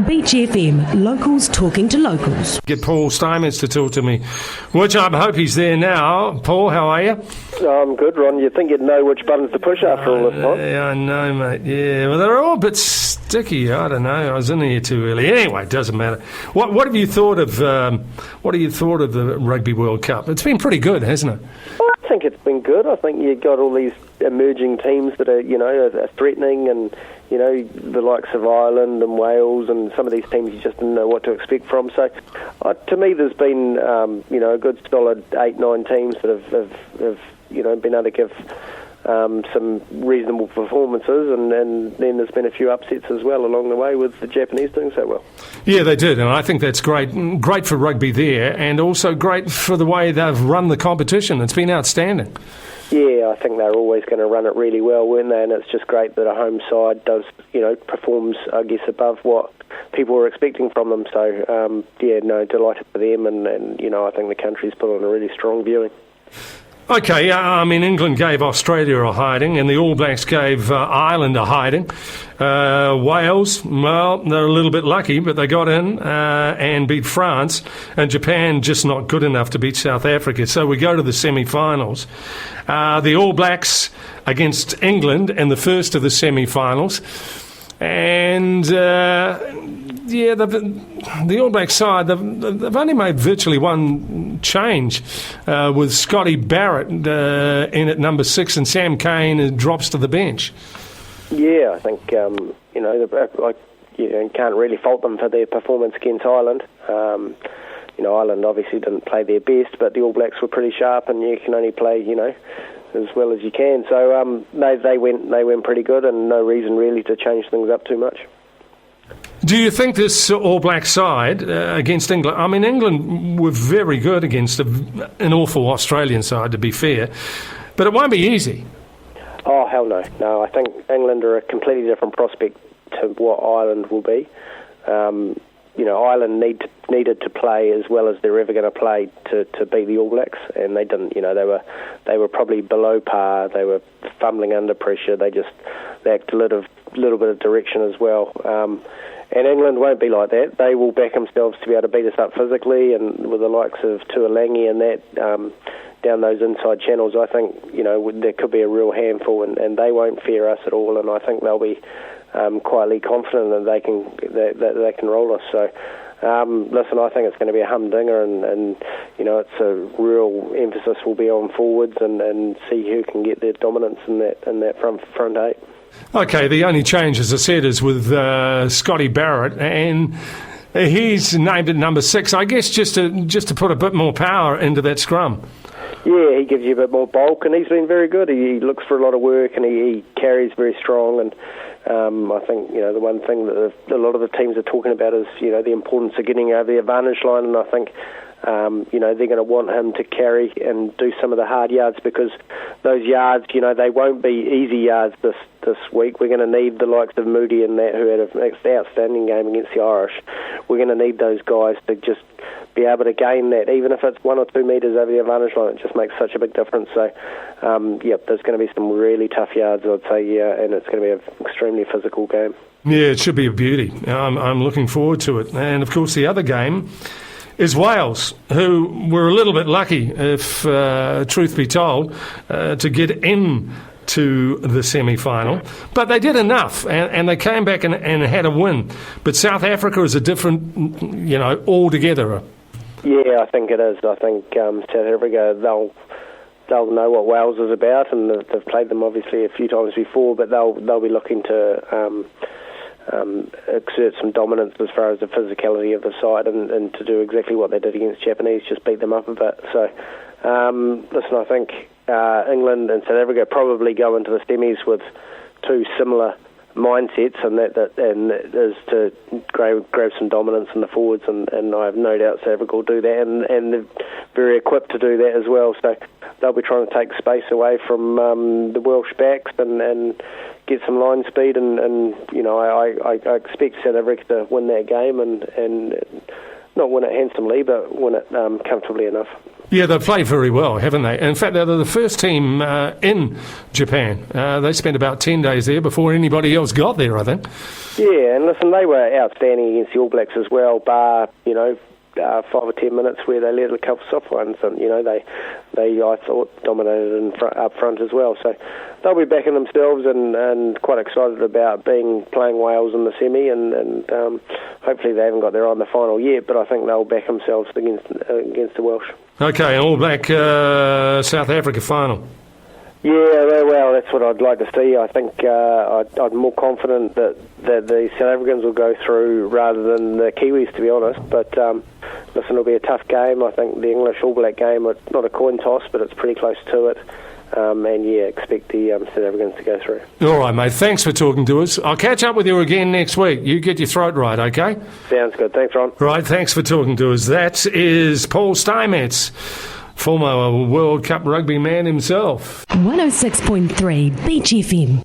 Beach FM, locals talking to locals. Get Paul Steinmetz to talk to me, which I hope he's there now. Paul, how are you? Oh, I'm good, Ron. You'd think you'd know which buttons to push after all this time. Yeah, I know, mate. Yeah, well, they're all a bit sticky. I don't know. I was in here too early. Anyway, it doesn't matter. What have you thought of? What have you thought of the Rugby World Cup? It's been pretty good, hasn't it? Well, I think it's been good. I think you've got all these emerging teams that are threatening, and the likes of Ireland and Wales, and some of these teams you just didn't know what to expect from. So, to me, there's been a good solid 8-9 teams that have been able to give some reasonable performances, and then there's been a few upsets as well along the way with the Japanese doing so well. Yeah, they did, and I think that's great for rugby there, and also great for the way they've run the competition. It's been outstanding. Yeah, I think they're always going to run it really well, weren't they? And it's just great that a home side performs, I guess, above what people were expecting from them. So, delighted for them, and I think the country's put on a really strong viewing. Okay, England gave Australia a hiding, and the All Blacks gave Ireland a hiding. Wales, well, they're a little bit lucky, but they got in and beat France, and Japan just not good enough to beat South Africa. So we go to the semi-finals. The All Blacks against England in the first of the semi-finals. And, the All Black side, they've only made virtually one change with Scotty Barrett in at number 6 and Sam Cane drops to the bench. Yeah, I think, you can't really fault them for their performance against Ireland. Ireland obviously didn't play their best, but the All Blacks were pretty sharp, and you can only play, as well as you can. So they went pretty good, and no reason really to change things up too much. Do you think this All Black side against England... England were very good against an awful Australian side, to be fair, but it won't be easy. Oh, hell no. No, I think England are a completely different prospect to what Ireland will be. Ireland needed to play as well as they're ever going to play to beat the All Blacks, and they didn't. They were probably below par. They were fumbling under pressure. They lacked a little bit of direction as well. And England won't be like that. They will back themselves to be able to beat us up physically, and with the likes of Tuolangi and that down those inside channels, I think there could be a real handful, and they won't fear us at all. And I think they'll be quietly confident that they can roll us. So, listen, I think it's going to be a humdinger, and it's a real emphasis will be on forwards and see who can get their dominance in that front eight. Okay, the only change, as I said, is with Scotty Barrett, and he's named at number 6. I guess just to put a bit more power into that scrum. Yeah, he gives you a bit more bulk, and he's been very good. He looks for a lot of work, and he carries very strong. And I think the one thing that a lot of the teams are talking about is the importance of getting over the advantage line, and I think they're going to want him to carry and do some of the hard yards, because those yards, they won't be easy yards this week. We're going to need the likes of Moody and that, who had an outstanding game against the Irish. We're going to need those guys to just be able to gain that, even if it's 1 or 2 metres over the advantage line. It just makes such a big difference. So, there's going to be some really tough yards, I'd say, and it's going to be an extremely physical game. Yeah, it should be a beauty. I'm looking forward to it. And, of course, the other game is Wales, who were a little bit lucky, if truth be told, to get in to the semi-final, but they did enough, and they came back and had a win. But South Africa is a different, altogether. Yeah, I think it is. I think South Africa, they'll know what Wales is about, and they've played them obviously a few times before, but they'll be looking to exert some dominance as far as the physicality of the side, and to do exactly what they did against Japanese, just beat them up a bit. So, listen, I think England and South Africa probably go into the semis with two similar mindsets, and that is to grab some dominance in the forwards, and I have no doubt South Africa will do that, and they're very equipped to do that as well. So they'll be trying to take space away from the Welsh backs and get some line speed, and I expect South Africa to win that game, and not win it handsomely, but win it comfortably enough. Yeah, they've played very well, haven't they? In fact, they're the first team in Japan. They spent about 10 days there before anybody else got there, I think. Yeah, and listen, they were outstanding against the All Blacks as well, bar, 5 or 10 minutes where they let a couple of soft ones, and they I thought dominated up front as well. So they'll be backing themselves and quite excited about playing Wales in the semi, and hopefully they haven't got their eye on the final yet, but I think they'll back themselves against the Welsh. Okay, All Black South Africa final. Yeah, well, that's what I'd like to see. I think I'm more confident that the South Africans will go through rather than the Kiwis, to be honest. But listen, it'll be a tough game. I think the English All Black game, it's not a coin toss, but it's pretty close to it. And yeah, expect the South Africans to go through. All right, mate. Thanks for talking to us. I'll catch up with you again next week. You get your throat right, okay? Sounds good. Thanks, Ron. Right, thanks for talking to us. That is Paul Steinmetz, former World Cup rugby man himself. 106.3 Beach FM.